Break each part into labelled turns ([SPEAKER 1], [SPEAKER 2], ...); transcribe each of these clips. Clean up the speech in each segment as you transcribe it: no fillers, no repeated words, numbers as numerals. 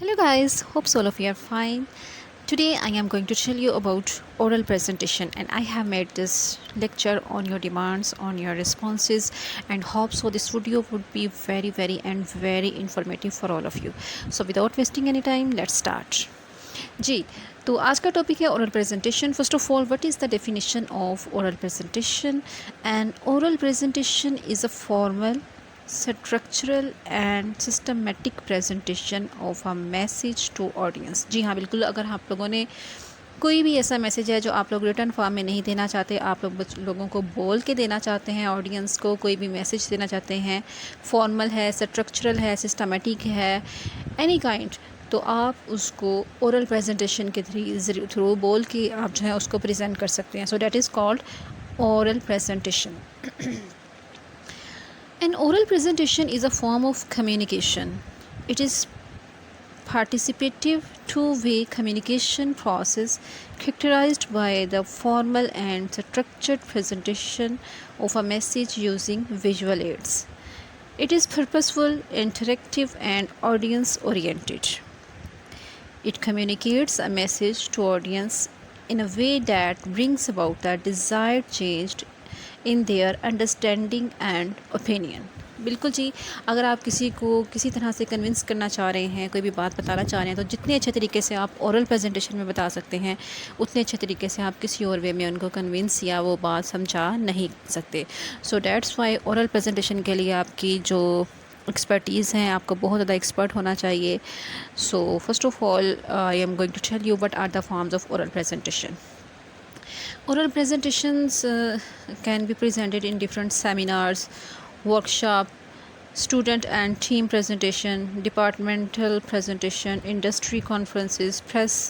[SPEAKER 1] Hello guys, hopes all of you are fine. Today I am going to tell you about oral presentation and I have made this lecture on your demands, on your responses and hope so this video would be very informative for all of you. So without wasting any time, let's start. जी तो आज का topic है oral presentation. First of all, what is the definition of oral presentation? And oral presentation is a formal structural and systematic presentation of a message to audience. जी हाँ, बिल्कुल. अगर आप लोगों ने कोई भी ऐसा मैसेज है जो आप लोग रिटर्न फॉर्म में नहीं देना चाहते, आप लोगों को बोल के देना चाहते हैं, ऑडियंस को कोई भी मैसेज देना चाहते हैं, फॉर्मल है, स्ट्रक्चरल है, सिस्टमेटिक है, एनी काइंड, तो आप उसको ओरल प्रेजेंटेशन के थ्रू बोल के आप जो है उसको प्रेजेंट कर सकते हैं. So that is called oral presentation. An oral presentation is a form of communication. It is participative two-way communication process characterized by the formal and structured presentation of a message using visual aids. It is purposeful, interactive, and audience-oriented. It communicates a message to audience in a way that brings about the desired change in their understanding and opinion. बिल्कुल जी. अगर आप किसी को किसी तरह से convince करना चाह रहे हैं, कोई भी बात बताना चाह रहे हैं, तो जितने अच्छे तरीके से आप ओरल प्रेजेंटेशन में बता सकते हैं उतने अच्छे तरीके से आप किसी और वे में उनको कन्विंस या वो बात समझा नहीं सकते. सो डैट्स वाई ओरल प्रेजेंटेशन के लिए आपकी जो एक्सपर्टीज़ हैं, आपको बहुत ज़्यादा एक्सपर्ट होना चाहिए. So first of all I am going to tell you what are the forms of oral presentation. Oral presentations can be presented in different seminars, workshop, student and team presentation, departmental presentation, industry conferences, press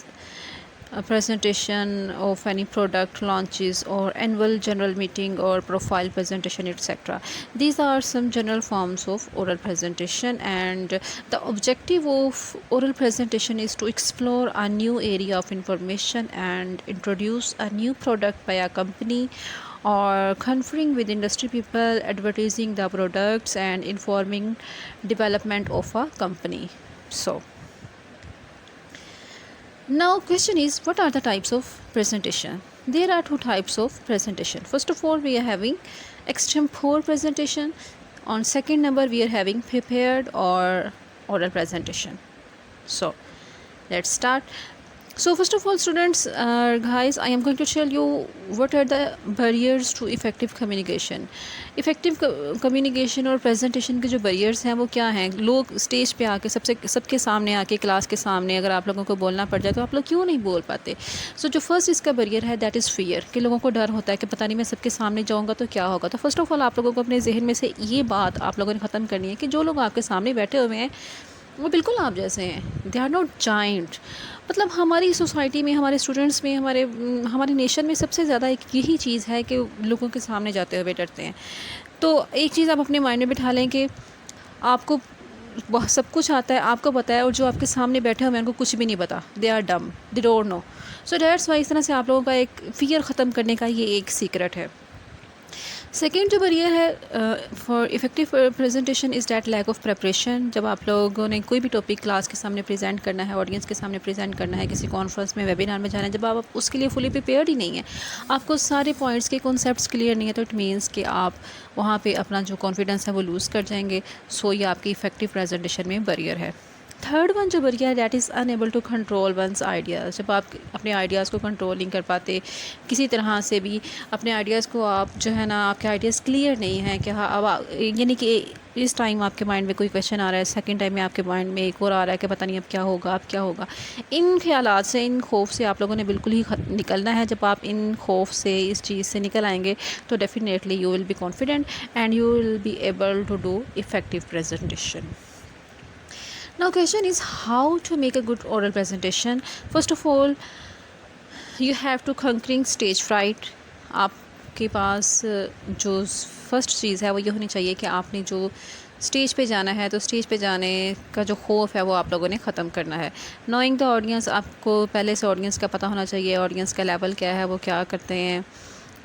[SPEAKER 1] presentation of any product launches or annual general meeting or profile presentation, etc. These are some general forms of oral presentation, and the objective of oral presentation is to explore a new area of information and introduce a new product by a company, or conferring with industry people, advertising the products and informing development of a company. So now question is, what are the types of presentation? There are two types of presentation. First of all, we are having extempore presentation. On second number, we are having prepared or oral presentation. So let's start. So first of all, students, guys, I am going to tell you what are the barriers to effective communication. Effective communication और presentation के जो barriers हैं वो क्या हैं? लोग stage पे आके सबके सामने आके, क्लास के सामने अगर आप लोगों को बोलना पड़ जाए तो आप लोग क्यों नहीं बोल पाते? सो जो फर्स्ट इसका बैरियर है दैट इज़ फियर, कि लोगों को डर होता है कि पता नहीं मैं सबके सामने जाऊँगा तो क्या होगा. तो फर्स्ट ऑफ ऑल आप लोगों को अपने जहन में से ये बात आप लोगों ने ख़त्म करनी है कि जो लोग आपके सामने बैठे हुए हैं वो बिल्कुल आप जैसे हैं. They are not giant. मतलब हमारी सोसाइटी में, हमारे स्टूडेंट्स में, हमारे नेशन में सबसे ज़्यादा एक यही चीज़ है कि लोगों के सामने जाते हुए डरते हैं. तो एक चीज़ आप अपने माइंड में बिठा लें कि आपको सब कुछ आता है, आपको पता है, और जो आपके सामने बैठे हुए हैं उनको कुछ भी नहीं पता. They are dumb, they don't know. So that's why इस तरह से आप लोगों का एक फ़ियर ख़त्म करने का ये एक सीक्रेट है. सेकेंड जो बैरियर है for effective presentation is that lack of preparation. जब आप लोगों ने कोई भी टॉपिक क्लास के सामने प्रेजेंट करना है, ऑडियंस के सामने प्रेजेंट करना है, किसी कॉन्फ्रेंस में, वेबिनार में जाना है, जब आप उसके लिए फुली प्रिपेयर्ड ही नहीं है, आपको सारे पॉइंट्स के कॉन्सेप्ट्स क्लियर नहीं है, तो इट मीन्स कि आप वहाँ पे अपना जो कॉन्फिडेंस है वो लूज़ कर जाएंगे. सो ये आपकी इफ़ेक्टिव प्रेजेंटेशन में बैरियर है. थर्ड वन जो बैरियर है that is unable to control one's ideas. जब आप अपने आइडियाज़ को कंट्रोल नहीं कर पाते किसी तरह से भी, अपने आइडियाज़ को आप जो है ना, आपके आइडियाज़ क्लियर नहीं हैं कि हाँ अब यानी कि इस टाइम आपके माइंड में कोई क्वेश्चन आ रहा है, सेकंड टाइम में आपके माइंड में एक और आ रहा है कि पता नहीं अब क्या होगा, अब क्या होगा. इन ख्यालात से, इन खौफ से आप लोगों ने बिल्कुल ही निकलना है. जब आप इन खौफ से, इस चीज़ से निकल आएंगे तो definitely you will be confident and you will be able to do effective presentation. Now question is how to make a good oral presentation. First of all, you have to conquering stage fright. आपके पास जो first चीज़ है वो ये होनी चाहिए कि आपने जो स्टेज पे जाना है तो स्टेज पे जाने का जो खौफ है वो आप लोगों ने ख़त्म करना है. नोइंग द ऑडियंस, आपको पहले से ऑडियंस का पता होना चाहिए, ऑडियंस का लेवल क्या है, वो क्या करते हैं,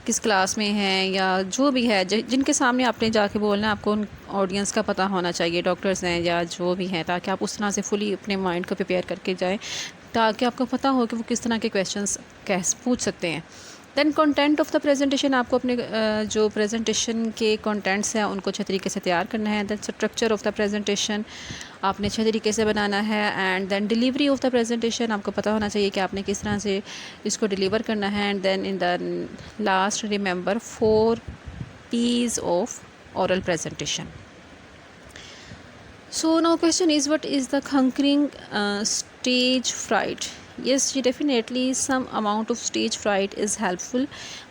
[SPEAKER 1] किस क्लास में हैं या जो भी है, जिनके सामने आपने जाके बोलना है, आपको उन ऑडियंस का पता होना चाहिए, डॉक्टर्स हैं या जो भी हैं, ताकि आप उस तरह से फुली अपने माइंड को प्रिपेयर करके जाएं, ताकि आपको पता हो कि वो किस तरह के क्वेश्चंस कैसे पूछ सकते हैं। Then content of the presentation, आपको अपने जो प्रेजेंटेशन के कंटेंट्स हैं उनको अच्छे तरीके से तैयार करना है। Then structure of the presentation आपने अच्छे तरीके से बनाना है। And then delivery of the presentation, आपको पता होना चाहिए कि आपने किस तरह से इसको डिलीवर करना है। And then in the last remember 4 P's of oral presentation. So now question is, what is the conquering stage fright? Yes जी, definitely some amount of stage fright is helpful.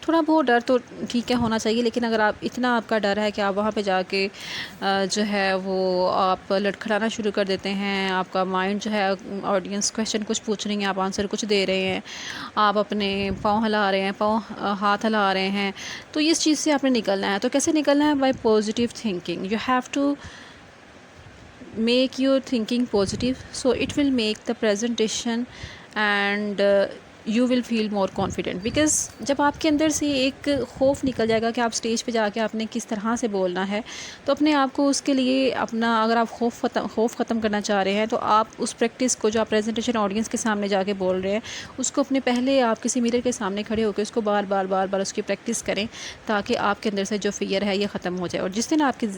[SPEAKER 1] थोड़ा बहुत डर तो ठीक है होना चाहिए, लेकिन अगर आप इतना आपका डर है कि आप वहाँ पे जाके जो है वो आप लड़खड़ाना शुरू कर देते हैं, आपका माइंड जो है ऑडियंस क्वेश्चन कुछ पूछ रही हैं, आप आंसर कुछ दे रहे हैं, आप अपने पाँव हिला रहे हैं, हाथ हिला रहे हैं, तो इस चीज़ से आपने निकलना है। तो कैसे निकलना है? By positive thinking. You have to make your thinking positive, so it will make the presentation and you will feel more confident, because जब आपके अंदर से एक खौफ निकल जाएगा कि आप स्टेज पे जाके आपने किस तरह से बोलना है, तो अपने आप को उसके लिए अपना, अगर आप खौफ ख़त्म करना चाह रहे हैं, तो आप उस प्रैक्टिस को जो आप प्रेजेंटेशन ऑडियंस के सामने जाके बोल रहे हैं, उसको अपने पहले आप किसी मिरर के सामने खड़े होकर उसको बार बार उसकी प्रैक्टिस करें, ताकि आपके अंदर से जो फियर है ये ख़त्म हो जाए। और जिस दिन आपके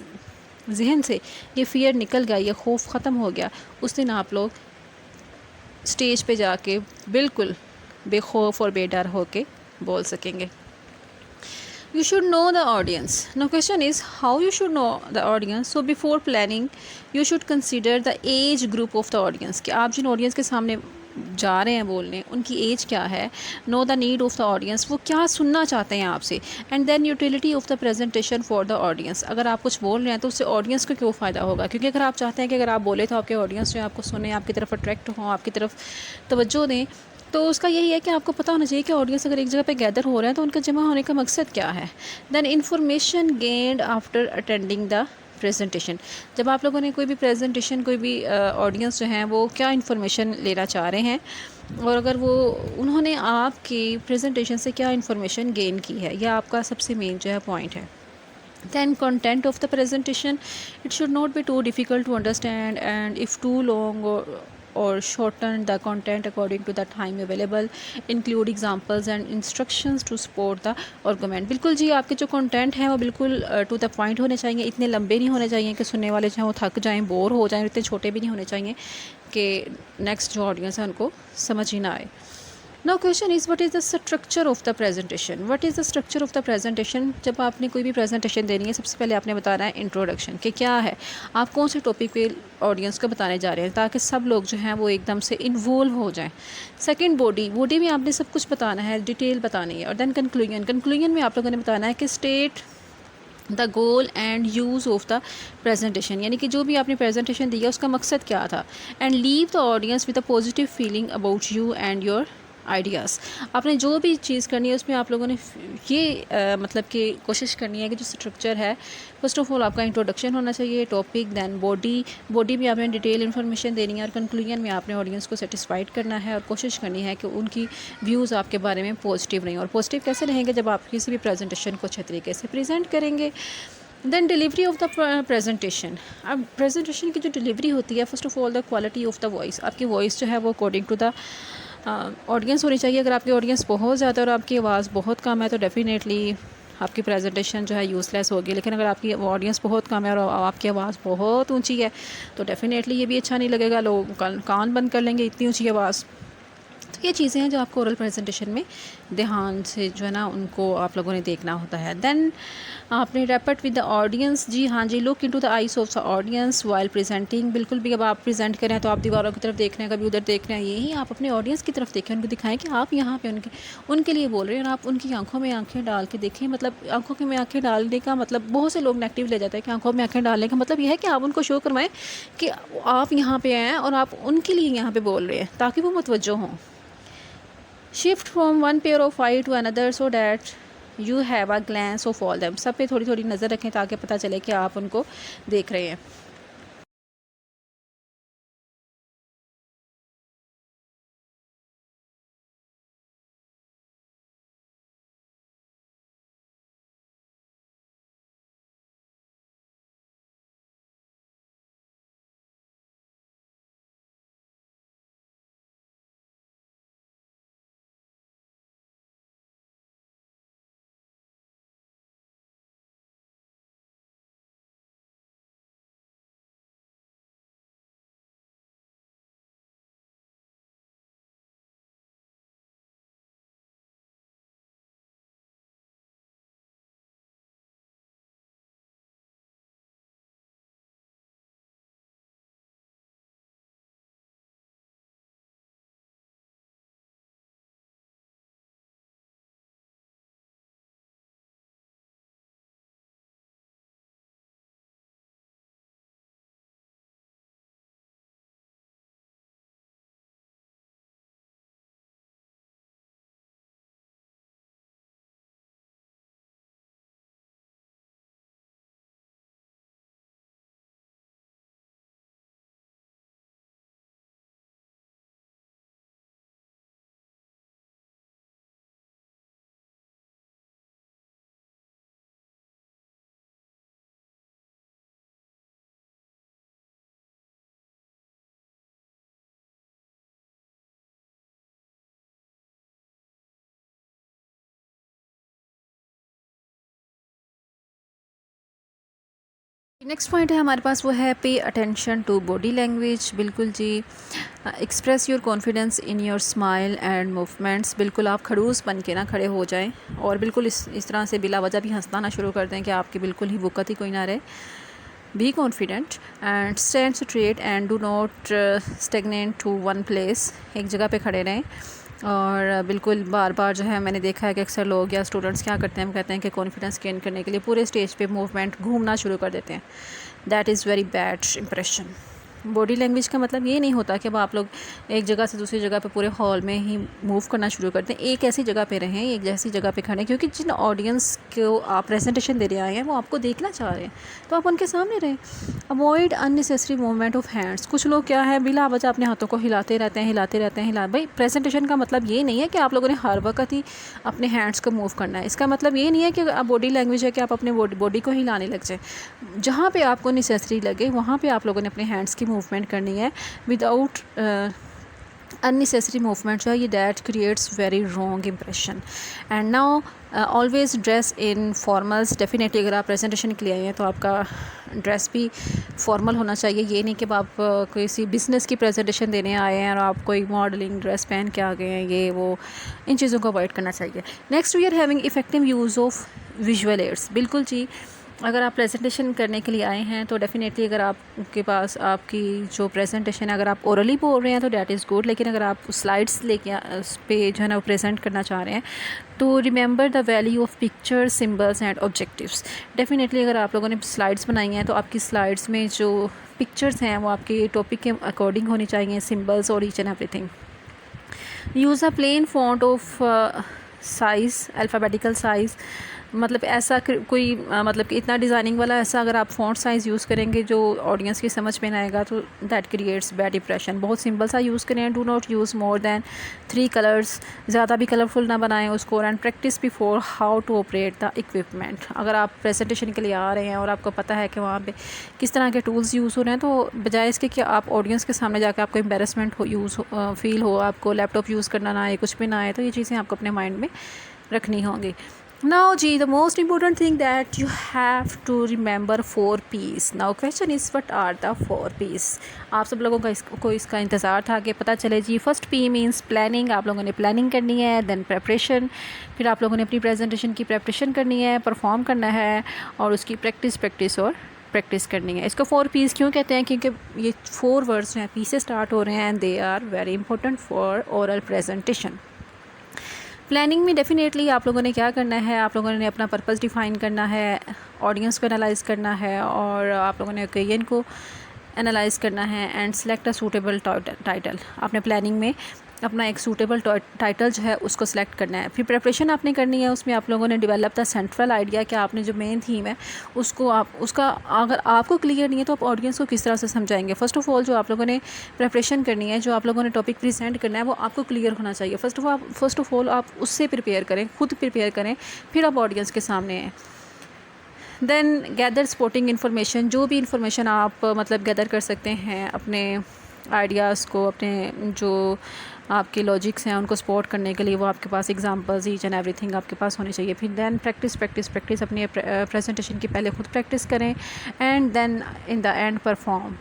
[SPEAKER 1] जहन से ये फ़ियर निकल गया, ये खौफ ख़त्म हो गया, उस दिन आप लोग स्टेज पे जाके बिल्कुल बेखौफ और बेडर होके बोल सकेंगे। You should know the audience. Now question is, how you should know the audience? So before planning, you should consider the age group of the audience. कि आप जिन ऑडियंस के सामने जा रहे हैं बोलने, उनकी एज क्या है। Know the need of the audience, वो क्या सुनना चाहते हैं आपसे। And then utility of the presentation for the audience, अगर आप कुछ बोल रहे हैं तो उससे ऑडियंस को क्यों फ़ायदा होगा, क्योंकि अगर आप चाहते हैं कि अगर आप बोले तो आपके ऑडियंस जो है आपको सुने, आपकी तरफ अट्रैक्ट हों, आपकी तरफ तवज्जो दें, तो उसका यही है कि आपको पता होना चाहिए कि ऑडियंस अगर एक जगह पे गैदर हो रहे हैं तो उनका जमा होने का मकसद क्या है। Then information gained after attending the presentation, जब आप लोगों ने कोई भी प्रेजेंटेशन, कोई भी ऑडियंस जो हैं वो क्या इन्फॉर्मेशन लेना चाह रहे हैं, और अगर वो उन्होंने आपकी प्रेजेंटेशन से क्या इन्फॉर्मेशन गेन की है, यह आपका सबसे मेन जो है पॉइंट है। Then content of the presentation, it should not be too difficult to understand, and if too long or shorten the content according to the time available, include examples and instructions to support the argument. बिल्कुल जी, आपके जो content हैं वो बिल्कुल to the point होने चाहिए, इतने लंबे नहीं होने चाहिए कि सुनने वाले जो हैं वो थक जाएं, बोर हो जाएं, इतने छोटे भी नहीं होने चाहिए कि नेक्स्ट जो ऑडियंस है उनको समझ ही ना आए। Now question is, what is the structure of the presentation? What is the structure of the presentation? जब आपने कोई भी प्रेजेंटेशन देनी है, सबसे पहले आपने बताना है इंट्रोडक्शन, कि क्या है, आप कौन से टॉपिक पे ऑडियंस को बताने जा रहे हैं, ताकि सब लोग जो हैं वो एकदम से इन्वॉल्व हो जाएं। सेकंड, बॉडी में आपने सब कुछ बताना है, डिटेल बतानी है। और देन कंक्लूजन में आप लोगों ने बताना है कि state the goal and use of the presentation, यानी कि जो भी आपने प्रेजेंटेशन दिया उसका मकसद क्या था। And leave the audience with a positive feeling about you and your ideas. आपने जो भी चीज़ करनी है उसमें आप लोगों ने ये मतलब कि कोशिश करनी है कि जो स्ट्रक्चर है, फर्स्ट ऑफ ऑल आपका इंट्रोडक्शन होना चाहिए, टॉपिक, दैन बॉडी में आपने डिटेल इन्फॉर्मेशन देनी है, और कंक्लूजन में आपने ऑडियंस को सेटिस्फाइड करना है और कोशिश करनी है कि उनकी व्यूज़ आपके बारे में पॉजिटिव रहें। और पॉजिटिव कैसे रहेंगे? जब आप किसी भी प्रेजेंटेशन को अच्छे तरीके से प्रेजेंट करेंगे। Then delivery of the presentation, अब प्रेजेंटेशन की जो डिलीवरी होती है, first of all the quality of the voice, आपकी वॉइस जो है वो अकॉर्डिंग टू द ऑडियंस होनी चाहिए। अगर आपकी ऑडियंस बहुत ज़्यादा और आपकी आवाज़ बहुत कम है तो डेफिनेटली आपकी प्रेजेंटेशन जो है यूज़लेस होगी। लेकिन अगर आपकी ऑडियंस बहुत कम है और आपकी आवाज़ बहुत ऊंची है तो डेफिनेटली ये भी अच्छा नहीं लगेगा, लोग कान बंद कर लेंगे, इतनी ऊंची आवाज़। तो ये चीज़ें हैं जो आपको ओरल प्रेजेंटेशन में ध्यान से जो है ना उनको आप लोगों ने देखना होता है। देन आपने रैपट विद द ऑडियंस, जी हाँ जी, look into the eyes of the audience while presenting. बिल्कुल भी अब आप प्रेजेंट करें तो आप दीवारों की तरफ देख रहे हैं, कभी उधर देख रहे हैं, यही आप अपने ऑडियंस की तरफ देखें, उनको दिखाएं कि आप यहाँ पे उनके लिए बोल रहे हैं, और आप उनकी आंखों में आंखें डाल के देखें। मतलब आंखों में आंखें डालने का मतलब, बहुत से लोग नेगेटिव ले जाते हैं कि आंखों में आंखें डालने का मतलब यह है कि आप उनको शो करवाएं कि आप यहाँ पे हैं और आप उनके लिए यहाँ पे बोल रहे हैं, ताकि वो मुतवज्जो हों। Shift from one pair of eye to another so that you have a glance of all them, सब पे थोड़ी थोड़ी नज़र रखें ताकि पता चले कि आप उनको देख रहे हैं। नेक्स्ट पॉइंट है हमारे पास, वो है पे अटेंशन टू बॉडी लैंग्वेज। बिल्कुल जी, express your confidence in your smile and movements. बिल्कुल आप खड़ूस बन के ना खड़े हो जाएं और बिल्कुल इस तरह से बिला वजह भी हंसना ना शुरू कर दें कि आपकी बिल्कुल ही वक़्त ही कोई ना रहे। Be confident and stand straight and do not stagnate to one place. एक जगह पे खड़े रहें और बिल्कुल बार बार जो है, मैंने देखा है कि अक्सर लोग या स्टूडेंट्स क्या करते हैं, हम कहते हैं कि कॉन्फिडेंस गेन करने के लिए पूरे स्टेज पे मूवमेंट घूमना शुरू कर देते हैं। That is very bad impression. Body language का मतलब ये नहीं होता कि अब आप लोग एक जगह से दूसरी जगह पे पूरे हॉल में ही मूव करना शुरू करते हैं। एक ऐसी जगह पे रहें, एक जैसी जगह पे खड़े, क्योंकि जिन ऑडियंस को आप प्रेजेंटेशन दे रहे आए हैं वो आपको देखना चाह रहे हैं, तो आप उनके सामने रहें। Avoid unnecessary movement of hands. कुछ लोग क्या है, बिला वजह अपने हाथों को हिलाते रहते हैं। भाई प्रेजेंटेशन का मतलब ये नहीं है कि आप लोगों ने हर वक्त ही अपने हैंड्स को मूव करना है। इसका मतलब ये नहीं है कि आप बॉडी लैंग्वेज है कि आप अपने बॉडी को हिलाने लग जाए। जहाँ पे आपको नेसेसरी लगे वहाँ पे आप लोगों ने अपने हैंड्स की मूवमेंट करनी है विदाउट अननेसेसरी मूवमेंट जो है, ये that creates very wrong impression. And now always dress in formals. Definitely अगर आप प्रेजेंटेशन के लिए आए हैं तो आपका ड्रेस भी फॉर्मल होना चाहिए। ये नहीं कि आप किसी बिज़नेस की प्रेजेंटेशन देने आए हैं और आप कोई मॉडलिंग ड्रेस पहन के आ गए हैं, ये वो, इन चीज़ों को अवॉइड करना चाहिए। Next, we are having effective use of visual aids. बिल्कुल जी, अगर आप प्रेजेंटेशन करने के लिए आए हैं तो डेफ़िनेटली अगर आपके पास आपकी जो प्रेजेंटेशन है, अगर आप ओरली बोल रहे हैं तो डैट इज़ गुड, लेकिन अगर आप स्लाइड्स लेके उस पे जो है ना वो प्रेजेंट करना चाह रहे हैं तो remember the value of pictures, symbols and objectives. Definitely अगर आप लोगों ने स्लाइड्स बनाई हैं तो आपकी स्लाइड्स में जो पिक्चर्स हैं वो आपके टॉपिक के अकॉर्डिंग होनी चाहिए, सिम्बल्स और each and everything. Use a plain font of size, alphabetical size. मतलब ऐसा कोई मतलब कि इतना डिज़ाइनिंग वाला ऐसा अगर आप फ़ॉन्ट साइज़ यूज़ करेंगे जो ऑडियंस की समझ में ना आएगा तो दैट क्रिएट्स बैड इंप्रेशन। बहुत सिंपल सा यूज़ करें। Do not use more than 3 colours. ज़्यादा भी कलरफुल ना बनाएं उसको। And practice before how to operate the equipment. अगर आप प्रेजेंटेशन के लिए आ रहे हैं और आपको पता है कि वहाँ पे किस तरह के टूल्स यूज़ हो रहे हैं, तो बजाय इसके कि आप ऑडियंस के सामने जाकर आपको एम्बेरसमेंट हो फील हो, आपको लैपटॉप यूज़ करना ना आए, कुछ भी ना आए, तो ये चीज़ें आपको अपने माइंड में रखनी होंगी। Now ji, the most important thing that you have to remember 4 P's. Now question is what are the 4 P's? आप सब लोगों का इसका इंतज़ार था कि पता चले जी। First P means planning. आप लोगों ने प्लानिंग करनी है। देन प्रेपरेशन, फिर आप लोगों ने अपनी प्रेजेंटेशन की प्रेपरेशन करनी है, परफॉर्म करना है और उसकी प्रैक्टिस करनी है। इसको 4 P's क्यों कहते हैं? क्योंकि ये 4 वर्ड्स हैं, P से स्टार्ट हो रहे हैं and they are very important for oral presentation. Planning में डेफिनेटली आप लोगों ने क्या करना है, आप लोगों ने अपना पर्पस डिफ़ाइन करना है, ऑडियंस को एनालाइज करना है और आप लोगों ने ओकेजन को एनालाइज करना है and select a suitable title. आपने प्लानिंग में अपना एक सूटेबल टाइटल जो है उसको सिलेक्ट करना है। फिर प्रिपरेशन आपने करनी है, उसमें आप लोगों ने डेवलप द सेंट्रल आइडिया कि आपने जो मेन थीम है उसका अगर आपको क्लियर नहीं है तो आप ऑडियंस को किस तरह से समझाएंगे। फ़र्स्ट ऑफ़ ऑल जो आप लोगों ने प्रिपरेशन करनी है, जो आप लोगों ने टॉपिक प्रेजेंट करना है, वो आपको क्लियर होना चाहिए। फर्स्ट ऑफ़ ऑल आप उससे प्रिपेयर करें, खुद प्रिपेयर करें, फिर आप ऑडियंस के सामने हैं। Then gather supporting information. जो भी इंफॉर्मेशन आप मतलब गैदर कर सकते हैं अपने आइडियाज़ को, अपने जो आपके लॉजिक्स हैं उनको सपोर्ट करने के लिए, वो आपके पास एग्जांपल्स ईच एंड एवरीथिंग आपके पास होनी चाहिए। फिर देन प्रैक्टिस अपनी प्रेजेंटेशन की पहले खुद प्रैक्टिस करें and then in the end perform.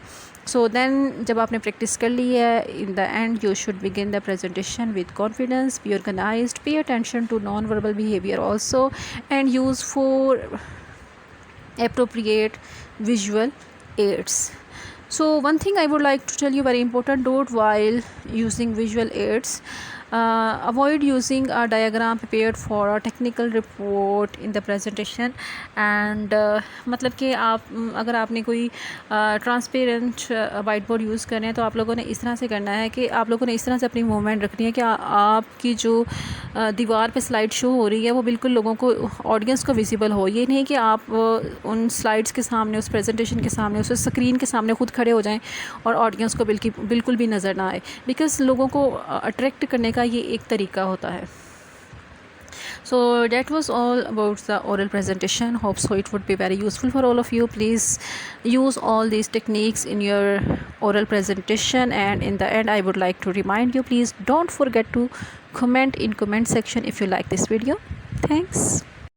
[SPEAKER 1] So then जब आपने प्रैक्टिस कर ली है, in the end you should begin the presentation with confidence, be organised, pay attention to non verbal behaviour also and use for appropriate visual aids. So one thing I would like to tell you, very important note while using visual aids, avoid using a diagram prepared for a technical report in the presentation and मतलब कि आप अगर आपने कोई transparent white board use कर रहे हैं तो आप लोगों ने इस तरह से करना है कि आप लोगों ने इस तरह से अपनी मूवमेंट रखनी है कि आपकी जो दीवार पे स्लाइड शो हो रही है वो बिल्कुल लोगों को, ऑडियंस को विजिबल हो। ये नहीं कि आप उन स्लाइड्स के सामने, उस प्रेजेंटेशन के सामने, उस स्क्रीन के सामने खुद खड़े हो जाएं और ऑडियंस को बिल्कुल भी नज़र ना आए, बिकॉज़ लोगों को अट्रैक्ट करने का ये एक तरीका होता है। So that was all about the oral presentation. Hope so it would be very useful for all of you. Please use all these techniques in your oral presentation, and in the end I would like to remind you, please don't forget to comment in comment section if you like this video. Thanks.